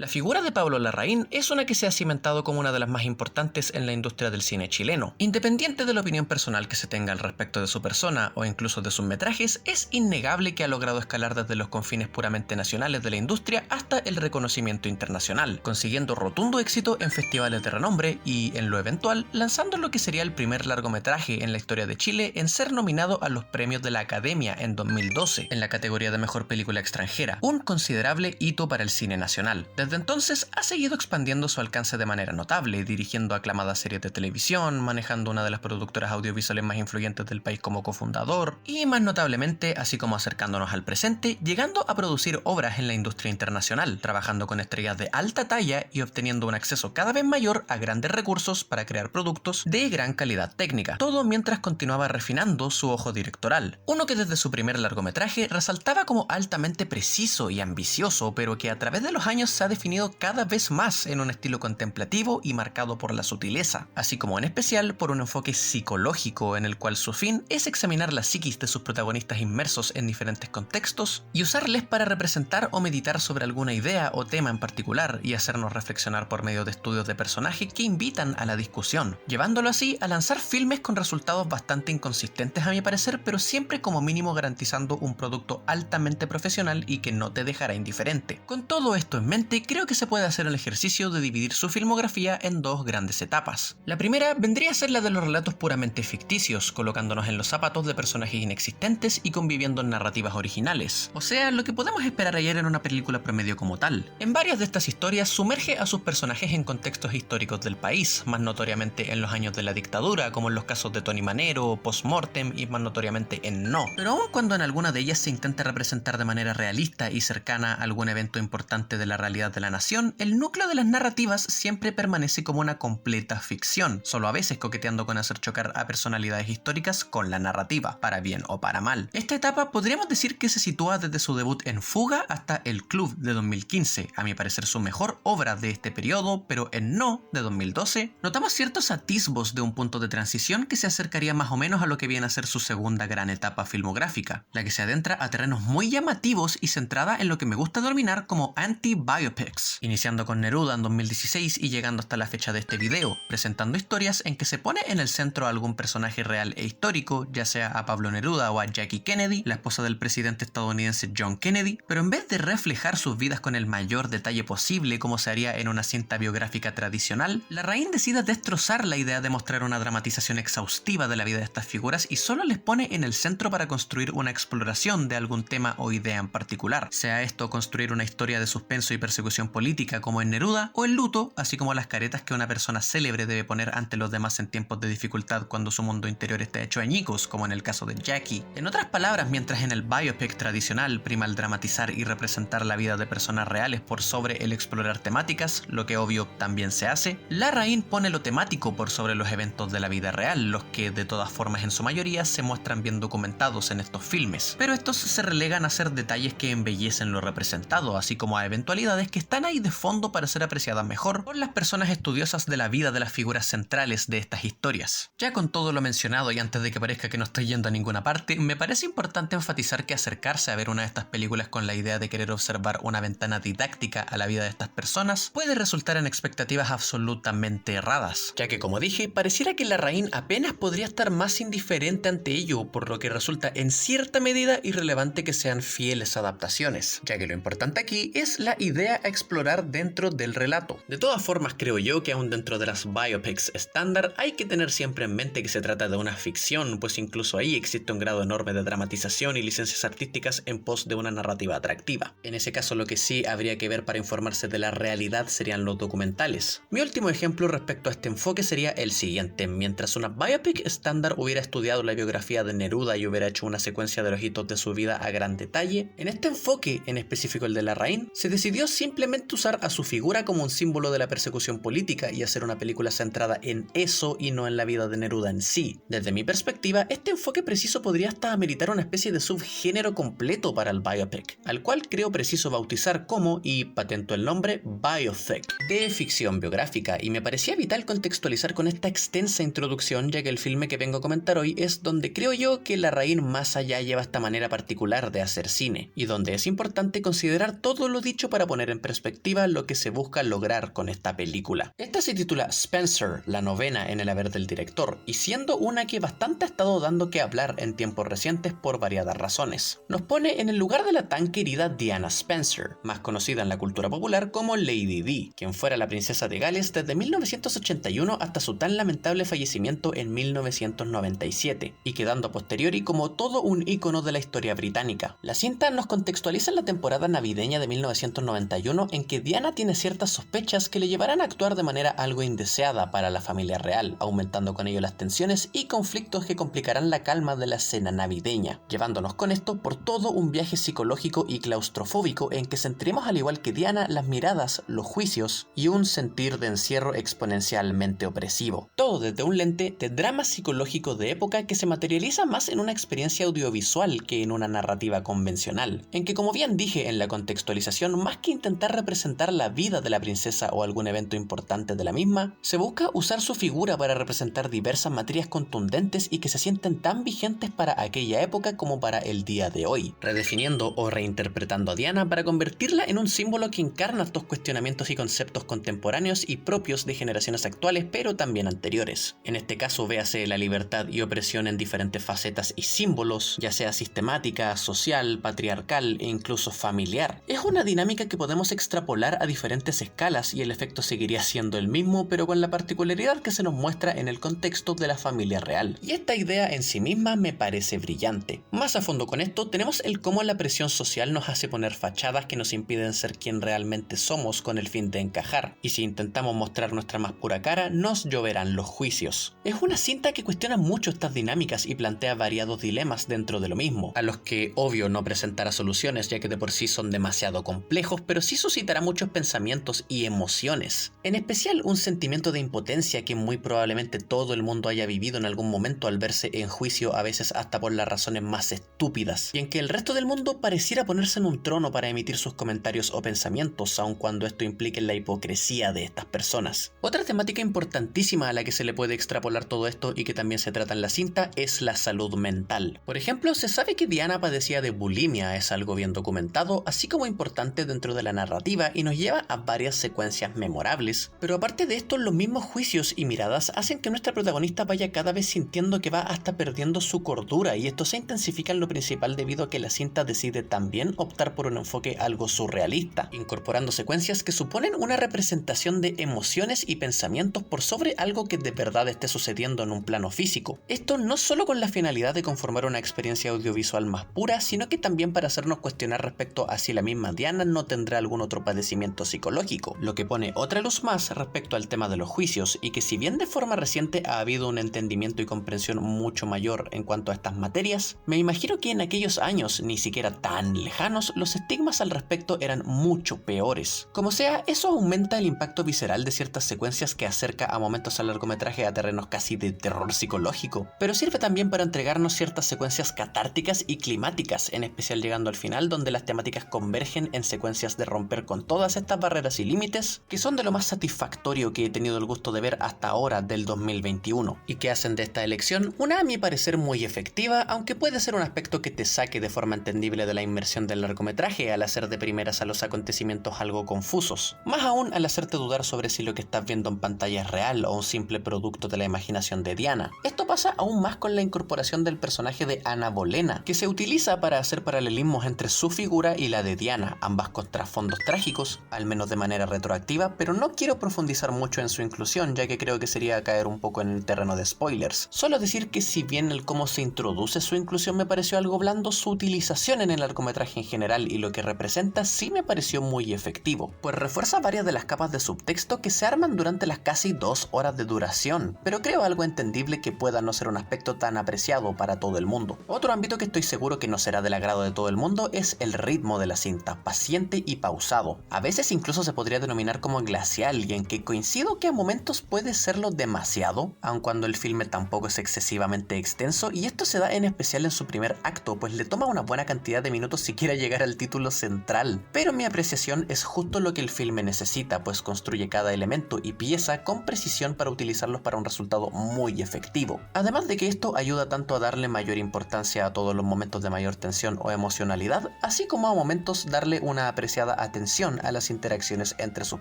La figura de Pablo Larraín es una que se ha cimentado como una de las más importantes en la industria del cine chileno. Independiente de la opinión personal que se tenga al respecto de su persona o incluso de sus metrajes, es innegable que ha logrado escalar desde los confines puramente nacionales de la industria hasta el reconocimiento internacional, consiguiendo rotundo éxito en festivales de renombre y, en lo eventual, lanzando lo que sería el primer largometraje en la historia de Chile en ser nominado a los premios de la Academia en 2012, en la categoría de Mejor Película Extranjera, un considerable hito para el cine nacional. Desde entonces ha seguido expandiendo su alcance de manera notable, dirigiendo aclamadas series de televisión, manejando una de las productoras audiovisuales más influyentes del país como cofundador, y más notablemente, así como acercándonos al presente, llegando a producir obras en la industria internacional, trabajando con estrellas de alta talla y obteniendo un acceso cada vez mayor a grandes recursos para crear productos de gran calidad técnica, todo mientras continuaba refinando su ojo directoral. Uno que desde su primer largometraje resaltaba como altamente preciso y ambicioso, pero que a través de los años se ha definido cada vez más en un estilo contemplativo y marcado por la sutileza, así como en especial por un enfoque psicológico en el cual su fin es examinar la psiquis de sus protagonistas inmersos en diferentes contextos y usarles para representar o meditar sobre alguna idea o tema en particular y hacernos reflexionar por medio de estudios de personaje que invitan a la discusión, llevándolo así a lanzar filmes con resultados bastante inconsistentes a mi parecer, pero siempre como mínimo garantizando un producto altamente profesional y que no te dejará indiferente. Con todo esto en mente, creo que se puede hacer el ejercicio de dividir su filmografía en dos grandes etapas. La primera vendría a ser la de los relatos puramente ficticios, colocándonos en los zapatos de personajes inexistentes y conviviendo en narrativas originales, o sea, lo que podemos esperar ayer en una película promedio como tal. En varias de estas historias sumerge a sus personajes en contextos históricos del país, más notoriamente en los años de la dictadura, como en los casos de Tony Manero, Postmortem y más notoriamente en No. Pero aun cuando en alguna de ellas se intenta representar de manera realista y cercana a algún evento importante de la realidad de la nación, el núcleo de las narrativas siempre permanece como una completa ficción, solo a veces coqueteando con hacer chocar a personalidades históricas con la narrativa, para bien o para mal. Esta etapa podríamos decir que se sitúa desde su debut en Fuga hasta El Club de 2015, a mi parecer su mejor obra de este periodo, pero en No de 2012 notamos ciertos atisbos de un punto de transición que se acercaría más o menos a lo que viene a ser su segunda gran etapa filmográfica, la que se adentra a terrenos muy llamativos y centrada en lo que me gusta denominar como anti-biopics, iniciando con Neruda en 2016 y llegando hasta la fecha de este video, presentando historias en que se pone en el centro a algún personaje real e histórico, ya sea a Pablo Neruda o a Jackie Kennedy, la esposa del presidente estadounidense John Kennedy, pero en vez de reflejar sus vidas con el mayor detalle posible como se haría en una cinta biográfica tradicional, Larraín decide destrozar la idea de mostrar una dramatización exhaustiva de la vida de estas figuras y solo les pone en el centro para construir una exploración de algún tema o idea en particular, sea esto construir una historia de suspenso y persecución política como en Neruda, o el luto, así como las caretas que una persona célebre debe poner ante los demás en tiempos de dificultad cuando su mundo interior está hecho añicos, como en el caso de Jackie. En otras palabras, mientras en el biopic tradicional prima el dramatizar y representar la vida de personas reales por sobre el explorar temáticas, lo que obvio también se hace, Larraín pone lo temático por sobre los eventos de la vida real, los que de todas formas en su mayoría se muestran bien documentados en estos filmes, pero estos se relegan a ser detalles que embellecen lo representado, así como a eventualidades que están ahí de fondo para ser apreciadas mejor por las personas estudiosas de la vida de las figuras centrales de estas historias. Ya con todo lo mencionado y antes de que parezca que no estoy yendo a ninguna parte, me parece importante enfatizar que acercarse a ver una de estas películas con la idea de querer observar una ventana didáctica a la vida de estas personas puede resultar en expectativas absolutamente erradas, ya que como dije, pareciera que Larraín apenas podría estar más indiferente ante ello, por lo que resulta en cierta medida irrelevante que sean fieles adaptaciones, ya que lo importante aquí es la idea a explorar dentro del relato. De todas formas, creo yo que aún dentro de las biopics estándar hay que tener siempre en mente que se trata de una ficción, pues incluso ahí existe un grado enorme de dramatización y licencias artísticas en pos de una narrativa atractiva. En ese caso, lo que sí habría que ver para informarse de la realidad serían los documentales. Mi último ejemplo respecto a este enfoque sería el siguiente: mientras una biopic estándar hubiera estudiado la biografía de Neruda y hubiera hecho una secuencia de los hitos de su vida a gran detalle, en este enfoque, en específico el de Larraín, se decidió simplemente usar a su figura como un símbolo de la persecución política y hacer una película centrada en eso y no en la vida de Neruda en sí. Desde mi perspectiva, este enfoque preciso podría hasta ameritar una especie de subgénero completo para el biopic, al cual creo preciso bautizar como, y patento el nombre, biofic, de ficción biográfica, y me parecía vital contextualizar con esta extensa introducción, ya que el filme que vengo a comentar hoy es donde creo yo que Larraín más allá lleva esta manera particular de hacer cine, y donde es importante considerar todo lo dicho para poner en perspectiva lo que se busca lograr con esta película. Esta se titula Spencer, la novena en el haber del director, y siendo una que bastante ha estado dando que hablar en tiempos recientes por variadas razones. Nos pone en el lugar de la tan querida Diana Spencer, más conocida en la cultura popular como Lady Di, quien fuera la princesa de Gales desde 1981 hasta su tan lamentable fallecimiento en 1997, y quedando a posteriori como todo un ícono de la historia británica. La cinta nos contextualiza en la temporada navideña de 1991 en que Diana tiene ciertas sospechas que le llevarán a actuar de manera algo indeseada para la familia real, aumentando con ello las tensiones y conflictos que complicarán la calma de la cena navideña, llevándonos con esto por todo un viaje psicológico y claustrofóbico en que sentiremos al igual que Diana las miradas, los juicios y un sentir de encierro exponencialmente opresivo. Todo desde un lente de drama psicológico de época que se materializa más en una experiencia audiovisual que en una narrativa convencional, en que, como bien dije en la contextualización, más que intentar representar la vida de la princesa o algún evento importante de la misma, se busca usar su figura para representar diversas materias contundentes y que se sienten tan vigentes para aquella época como para el día de hoy, redefiniendo o reinterpretando a Diana para convertirla en un símbolo que encarna estos cuestionamientos y conceptos contemporáneos y propios de generaciones actuales pero también anteriores. En este caso véase la libertad y opresión en diferentes facetas y símbolos, ya sea sistemática, social, patriarcal e incluso familiar. Es una dinámica que podemos extrapolar a diferentes escalas y el efecto seguiría siendo el mismo, pero con la particularidad que se nos muestra en el contexto de la familia real. Y esta idea en sí misma me parece brillante. Más a fondo con esto, tenemos el cómo la presión social nos hace poner fachadas que nos impiden ser quien realmente somos con el fin de encajar, y si intentamos mostrar nuestra más pura cara, nos lloverán los juicios. Es una cinta que cuestiona mucho estas dinámicas y plantea variados dilemas dentro de lo mismo, a los que obvio no presentará soluciones ya que de por sí son demasiado complejos, pero sí suscitará muchos pensamientos y emociones. En especial un sentimiento de impotencia que muy probablemente todo el mundo haya vivido en algún momento al verse en juicio, a veces hasta por las razones más estúpidas, y en que el resto del mundo pareciera ponerse en un trono para emitir sus comentarios o pensamientos, aun cuando esto implique la hipocresía de estas personas. Otra temática importantísima a la que se le puede extrapolar todo esto y que también se trata en la cinta es la salud mental. Por ejemplo, se sabe que Diana padecía de bulimia, es algo bien documentado, así como importante dentro de la narrativa y nos lleva a varias secuencias memorables. Pero aparte de esto, los mismos juicios y miradas hacen que nuestra protagonista vaya cada vez sintiendo que va hasta perdiendo su cordura, y esto se intensifica en lo principal debido a que la cinta decide también optar por un enfoque algo surrealista, incorporando secuencias que suponen una representación de emociones y pensamientos por sobre algo que de verdad esté sucediendo en un plano físico. Esto no solo con la finalidad de conformar una experiencia audiovisual más pura, sino que también para hacernos cuestionar respecto a si la misma Diana no tendrá algún otro padecimiento psicológico, lo que pone otra luz más respecto al tema de los juicios, y que si bien de forma reciente ha habido un entendimiento y comprensión mucho mayor en cuanto a estas materias, me imagino que en aquellos años, ni siquiera tan lejanos, los estigmas al respecto eran mucho peores. Como sea, eso aumenta el impacto visceral de ciertas secuencias que acerca a momentos al largometraje a terrenos casi de terror psicológico, pero sirve también para entregarnos ciertas secuencias catárticas y climáticas, en especial llegando al final donde las temáticas convergen en secuencias de romper con todas estas barreras y límites que son de lo más satisfactorio que he tenido el gusto de ver hasta ahora del 2021, y que hacen de esta elección una a mi parecer muy efectiva, aunque puede ser un aspecto que te saque de forma entendible de la inmersión del largometraje al hacer de primeras a los acontecimientos algo confusos, más aún al hacerte dudar sobre si lo que estás viendo en pantalla es real o un simple producto de la imaginación de Diana. Esto pasa aún más con la incorporación del personaje de Ana Bolena, que se utiliza para hacer paralelismos entre su figura y la de Diana, ambas con trasfondos trágicos, al menos de manera retroactiva, pero no quiero profundizar mucho en su inclusión, ya que creo que sería caer un poco en el terreno de spoilers. Solo decir que si bien el cómo se introduce su inclusión me pareció algo blando, su utilización en el largometraje en general y lo que representa sí me pareció muy efectivo, pues refuerza varias de las capas de subtexto que se arman durante las casi 2 horas de duración, pero creo algo entendible que pueda no ser un aspecto tan apreciado para todo el mundo. Otro ámbito que estoy seguro que no será del agrado de todo el mundo es el ritmo de la cinta, paciente y pausado. A veces incluso se podría denominar como glacial, y en que coincido que a momentos puede serlo demasiado, aun cuando el filme tampoco es excesivamente extenso, y esto se da en especial en su primer acto, pues le toma una buena cantidad de minutos siquiera llegar al título central. Pero mi apreciación es justo lo que el filme necesita, pues construye cada elemento y pieza con precisión para utilizarlos para un resultado muy efectivo. Además de que esto ayuda tanto a darle mayor importancia a todos los momentos de mayor tensión o emocionalidad, así como a momentos darle una apreciada atención atención a las interacciones entre sus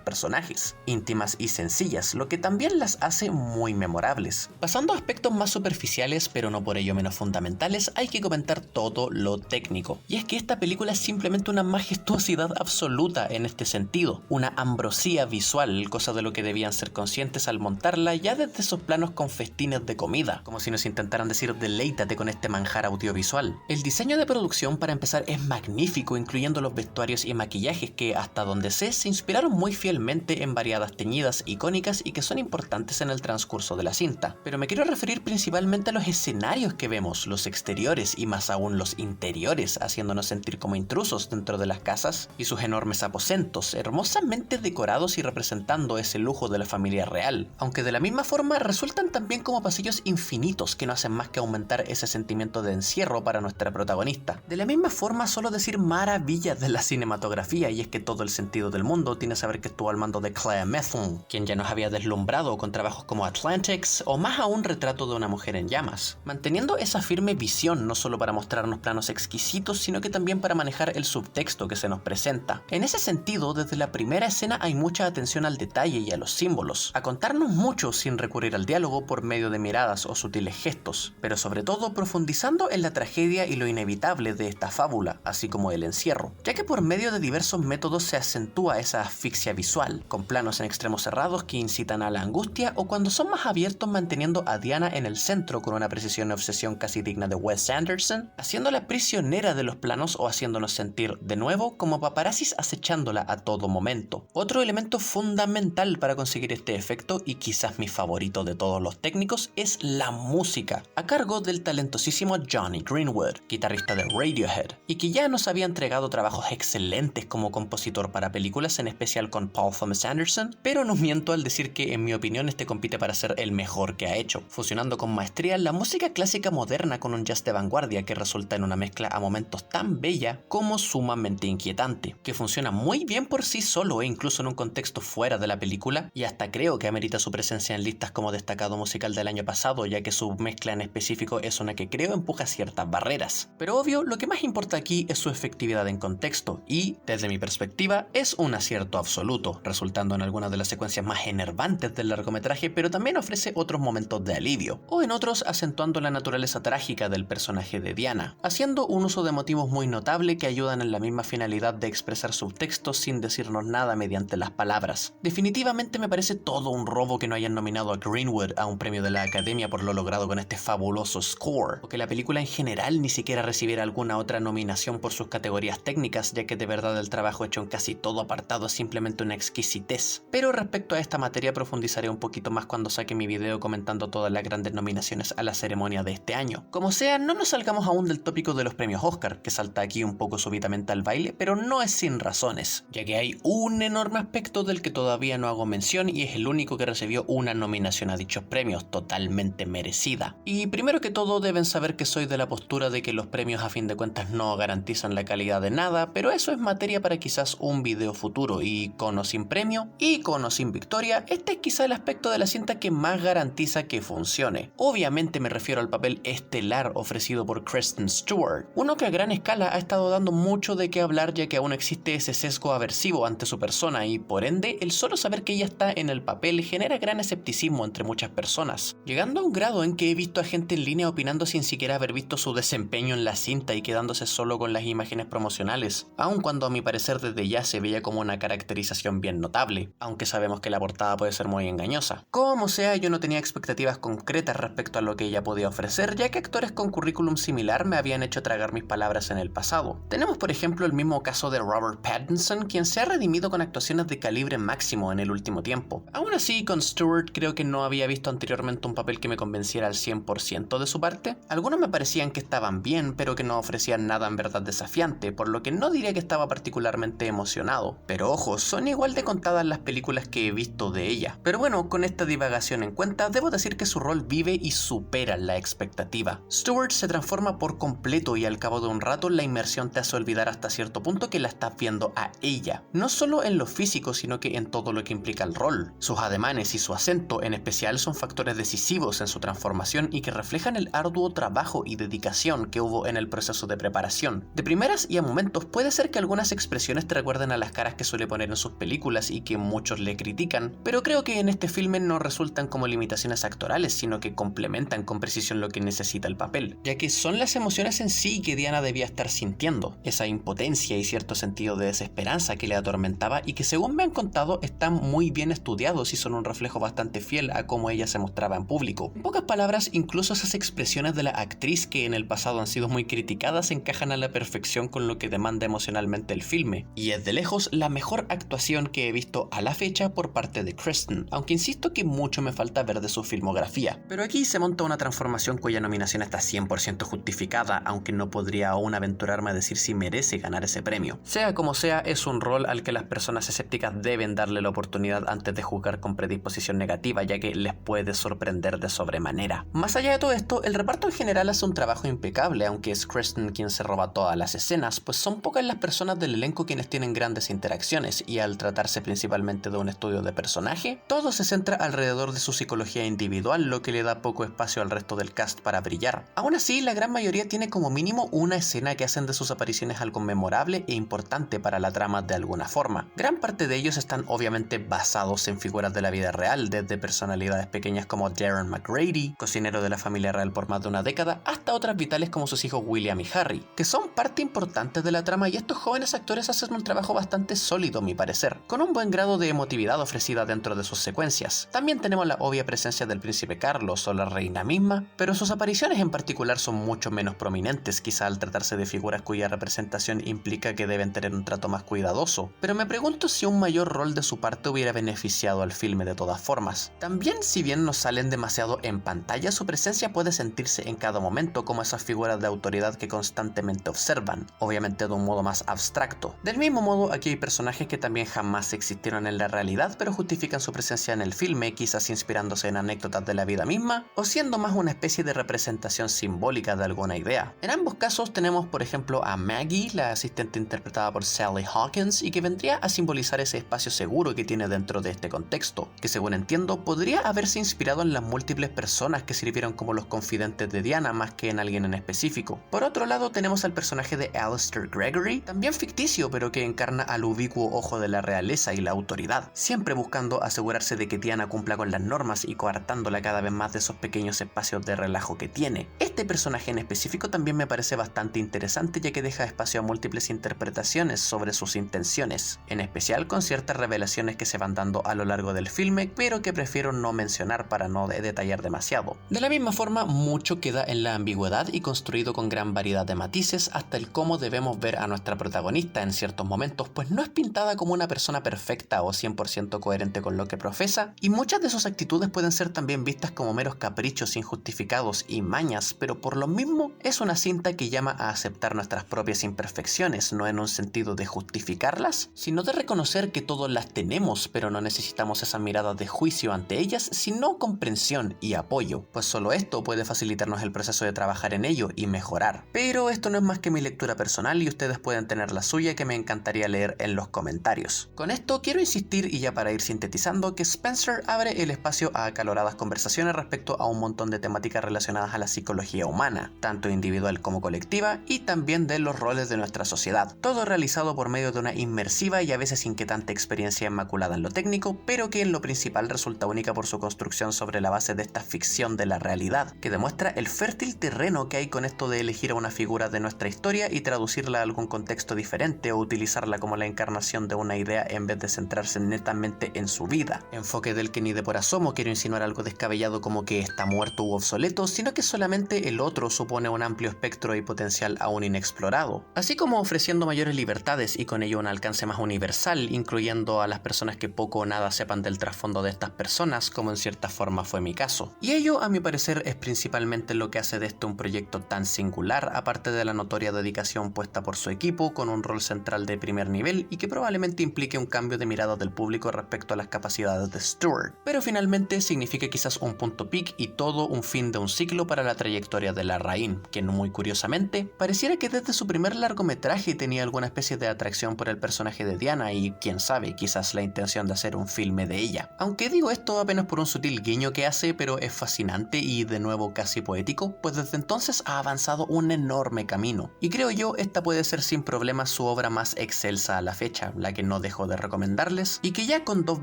personajes, íntimas y sencillas, lo que también las hace muy memorables. Pasando a aspectos más superficiales, pero no por ello menos fundamentales, hay que comentar todo lo técnico. Y es que esta película es simplemente una majestuosidad absoluta en este sentido, una ambrosía visual, cosa de lo que debían ser conscientes al montarla ya desde esos planos con festines de comida, como si nos intentaran decir deleítate con este manjar audiovisual. El diseño de producción, para empezar, es magnífico, incluyendo los vestuarios y maquillajes que, hasta donde sé, se inspiraron muy fielmente en variadas teñidas icónicas y que son importantes en el transcurso de la cinta. Pero me quiero referir principalmente a los escenarios que vemos, los exteriores y más aún los interiores, haciéndonos sentir como intrusos dentro de las casas y sus enormes aposentos, hermosamente decorados y representando ese lujo de la familia real, aunque de la misma forma resultan también como pasillos infinitos que no hacen más que aumentar ese sentimiento de encierro para nuestra protagonista. De la misma forma, solo decir maravillas de la cinematografía, y es que todo el sentido del mundo tiene saber que estuvo al mando de Claire Methven, quien ya nos había deslumbrado con trabajos como Atlantics o más aún Retrato de una mujer en llamas, manteniendo esa firme visión no solo para mostrarnos planos exquisitos, sino que también para manejar el subtexto que se nos presenta. En ese sentido, desde la primera escena hay mucha atención al detalle y a los símbolos, a contarnos mucho sin recurrir al diálogo por medio de miradas o sutiles gestos, pero sobre todo profundizando en la tragedia y lo inevitable de esta fábula, así como el encierro, ya que por medio de diversos métodos se acentúa esa asfixia visual, con planos en extremos cerrados que incitan a la angustia o cuando son más abiertos manteniendo a Diana en el centro con una precisión y obsesión casi digna de Wes Anderson, haciéndola prisionera de los planos o haciéndonos sentir de nuevo como paparazzis acechándola a todo momento. Otro elemento fundamental para conseguir este efecto, y quizás mi favorito de todos los técnicos, es la música, a cargo del talentosísimo Jonny Greenwood, guitarrista de Radiohead, y que ya nos había entregado trabajos excelentes como compositor para películas, en especial con Paul Thomas Anderson, pero no miento al decir que en mi opinión este compite para ser el mejor que ha hecho, fusionando con maestría la música clásica moderna con un jazz de vanguardia que resulta en una mezcla a momentos tan bella como sumamente inquietante, que funciona muy bien por sí solo e incluso en un contexto fuera de la película, y hasta creo que amerita su presencia en listas como destacado musical del año pasado, ya que su mezcla en específico es una que creo empuja ciertas barreras. Pero obvio, lo que más importa aquí es su efectividad en contexto, y, desde mi perspectiva, es un acierto absoluto, resultando en algunas de las secuencias más enervantes del largometraje, pero también ofrece otros momentos de alivio, o en otros acentuando la naturaleza trágica del personaje de Diana, haciendo un uso de motivos muy notable que ayudan en la misma finalidad de expresar subtextos sin decirnos nada mediante las palabras. Definitivamente me parece todo un robo que no hayan nominado a Greenwood a un premio de la Academia por lo logrado con este fabuloso score, o que la película en general ni siquiera recibiera alguna otra nominación por sus categorías técnicas, ya que de verdad el trabajo hecho en casi todo apartado es simplemente una exquisitez. Pero respecto a esta materia profundizaré un poquito más cuando saque mi video comentando todas las grandes nominaciones a la ceremonia de este año. Como sea, no nos salgamos aún del tópico de los premios Oscar, que salta aquí un poco súbitamente al baile, pero no es sin razones, ya que hay un enorme aspecto del que todavía no hago mención y es el único que recibió una nominación a dichos premios, totalmente merecida. Y primero que todo deben saber que soy de la postura de que los premios a fin de cuentas no garantizan la calidad de nada, pero eso es materia para quizás un video futuro, y con o sin premio, y con o sin victoria, este es quizá el aspecto de la cinta que más garantiza que funcione. Obviamente me refiero al papel estelar ofrecido por Kristen Stewart, uno que a gran escala ha estado dando mucho de qué hablar, ya que aún existe ese sesgo aversivo ante su persona y por ende el solo saber que ella está en el papel genera gran escepticismo entre muchas personas, llegando a un grado en que he visto a gente en línea opinando sin siquiera haber visto su desempeño en la cinta y quedándose solo con las imágenes promocionales, aun cuando a mi parecer desde ya se veía como una caracterización bien notable, aunque sabemos que la portada puede ser muy engañosa. Como sea, yo no tenía expectativas concretas respecto a lo que ella podía ofrecer, ya que actores con currículum similar me habían hecho tragar mis palabras en el pasado. Tenemos por ejemplo el mismo caso de Robert Pattinson, quien se ha redimido con actuaciones de calibre máximo en el último tiempo. Aún así, con Stewart creo que no había visto anteriormente un papel que me convenciera al 100% de su parte. Algunos me parecían que estaban bien, pero que no ofrecían nada en verdad desafiante, por lo que no diría que estaba particularmente emocionado. Pero ojo, son igual de contadas las películas que he visto de ella. Pero bueno, con esta divagación en cuenta, debo decir que su rol vive y supera la expectativa. Stewart se transforma por completo y al cabo de un rato la inmersión te hace olvidar hasta cierto punto que la estás viendo a ella, no solo en lo físico sino que en todo lo que implica el rol. Sus ademanes y su acento en especial son factores decisivos en su transformación y que reflejan el arduo trabajo y dedicación que hubo en el proceso de preparación. De primeras y a momentos puede ser que algunas expresiones reacciones te recuerden a las caras que suele poner en sus películas y que muchos le critican, pero creo que en este filme no resultan como limitaciones actorales, sino que complementan con precisión lo que necesita el papel, ya que son las emociones en sí que Diana debía estar sintiendo, esa impotencia y cierto sentido de desesperanza que le atormentaba y que, según me han contado, están muy bien estudiados y son un reflejo bastante fiel a cómo ella se mostraba en público. En pocas palabras, incluso esas expresiones de la actriz que en el pasado han sido muy criticadas encajan a la perfección con lo que demanda emocionalmente el filme, y es de lejos la mejor actuación que he visto a la fecha por parte de Kristen, aunque insisto que mucho me falta ver de su filmografía. Pero aquí se monta una transformación cuya nominación está 100% justificada, aunque no podría aún aventurarme a decir si merece ganar ese premio. Sea como sea, es un rol al que las personas escépticas deben darle la oportunidad antes de juzgar con predisposición negativa, ya que les puede sorprender de sobremanera. Más allá de todo esto, el reparto en general hace un trabajo impecable, aunque es Kristen quien se roba todas las escenas, pues son pocas las personas del elenco quienes tienen grandes interacciones, y al tratarse principalmente de un estudio de personaje, todo se centra alrededor de su psicología individual, lo que le da poco espacio al resto del cast para brillar. Aún así, la gran mayoría tiene como mínimo una escena que hacen de sus apariciones algo memorable e importante para la trama de alguna forma. Gran parte de ellos están obviamente basados en figuras de la vida real, desde personalidades pequeñas como Darren McGrady, cocinero de la familia real por más de una década, hasta otras vitales como sus hijos William y Harry, que son parte importante de la trama, y estos jóvenes actores hacen un trabajo bastante sólido a mi parecer, con un buen grado de emotividad ofrecida dentro de sus secuencias. También tenemos la obvia presencia del príncipe Carlos o la reina misma, pero sus apariciones en particular son mucho menos prominentes, quizá al tratarse de figuras cuya representación implica que deben tener un trato más cuidadoso, pero me pregunto si un mayor rol de su parte hubiera beneficiado al filme de todas formas. También, si bien no salen demasiado en pantalla, su presencia puede sentirse en cada momento como esas figuras de autoridad que constantemente observan, obviamente de un modo más abstracto. Del mismo modo, aquí hay personajes que también jamás existieron en la realidad, pero justifican su presencia en el filme, quizás inspirándose en anécdotas de la vida misma, o siendo más una especie de representación simbólica de alguna idea. En ambos casos tenemos, por ejemplo, a Maggie, la asistente interpretada por Sally Hawkins, y que vendría a simbolizar ese espacio seguro que tiene dentro de este contexto, que según entiendo podría haberse inspirado en las múltiples personas que sirvieron como los confidentes de Diana más que en alguien en específico. Por otro lado tenemos al personaje de Alistair Gregory, también ficticio pero que encarna al ubicuo ojo de la realeza y la autoridad, siempre buscando asegurarse de que Diana cumpla con las normas y coartándola cada vez más de esos pequeños espacios de relajo que tiene. Este personaje en específico también me parece bastante interesante, ya que deja espacio a múltiples interpretaciones sobre sus intenciones, en especial con ciertas revelaciones que se van dando a lo largo del filme, pero que prefiero no mencionar para no detallar demasiado. De la misma forma, mucho queda en la ambigüedad y construido con gran variedad de matices, hasta el cómo debemos ver a nuestra protagonista en ciertos momentos, pues no es pintada como una persona perfecta o 100% coherente con lo que profesa, y muchas de sus actitudes pueden ser también vistas como meros caprichos injustificados y mañas, pero por lo mismo es una cinta que llama a aceptar nuestras propias imperfecciones, no en un sentido de justificarlas, sino de reconocer que todos las tenemos, pero no necesitamos esa mirada de juicio ante ellas, sino comprensión y apoyo, pues solo esto puede facilitarnos el proceso de trabajar en ello y mejorar. Pero esto no es más que mi lectura personal y ustedes pueden tener la suya, que me encantaría leer en los comentarios. Con esto quiero insistir, y ya para ir sintetizando, que Spencer abre el espacio a acaloradas conversaciones respecto a un montón de temáticas relacionadas a la psicología humana, tanto individual como colectiva, y también de los roles de nuestra sociedad. Todo realizado por medio de una inmersiva y a veces inquietante experiencia inmaculada en lo técnico, pero que en lo principal resulta única por su construcción sobre la base de esta ficción de la realidad, que demuestra el fértil terreno que hay con esto de elegir a una figura de nuestra historia y traducirla a algún contexto diferente o utilizarla como la encarnación de una idea en vez de centrarse netamente en su vida. Enfoque del que ni de por asomo quiero insinuar algo descabellado como que está muerto u obsoleto, sino que solamente el otro supone un amplio espectro y potencial aún inexplorado, así como ofreciendo mayores libertades y con ello un alcance más universal, incluyendo a las personas que poco o nada sepan del trasfondo de estas personas, como en cierta forma fue mi caso. Y ello, a mi parecer, es principalmente lo que hace de este un proyecto tan singular, aparte de la notoria dedicación puesta por su equipo, con un rol central de primer nivel y que probablemente implique un cambio de mirada del público respecto a las capacidades de Stewart, pero finalmente significa quizás un punto peak y todo un fin de un ciclo para la trayectoria de Larraín, quien muy curiosamente pareciera que desde su primer largometraje tenía alguna especie de atracción por el personaje de Diana y, quién sabe, quizás la intención de hacer un filme de ella. Aunque digo esto apenas por un sutil guiño que hace, pero es fascinante y de nuevo casi poético, pues desde entonces ha avanzado un enorme camino, y creo yo esta puede ser sin problema su obra más más excelsa a la fecha, la que no dejo de recomendarles, y que ya con 2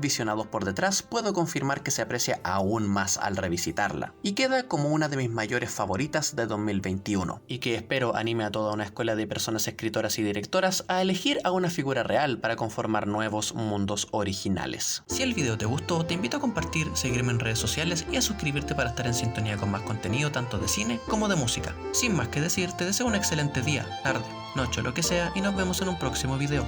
visionados por detrás puedo confirmar que se aprecia aún más al revisitarla, y queda como una de mis mayores favoritas de 2021, y que espero anime a toda una escuela de personas escritoras y directoras a elegir a una figura real para conformar nuevos mundos originales. Si el video te gustó, te invito a compartir, seguirme en redes sociales y a suscribirte para estar en sintonía con más contenido tanto de cine como de música. Sin más que decir, te deseo un excelente día, tarde, noche, lo que sea, y nos vemos en un próximo video.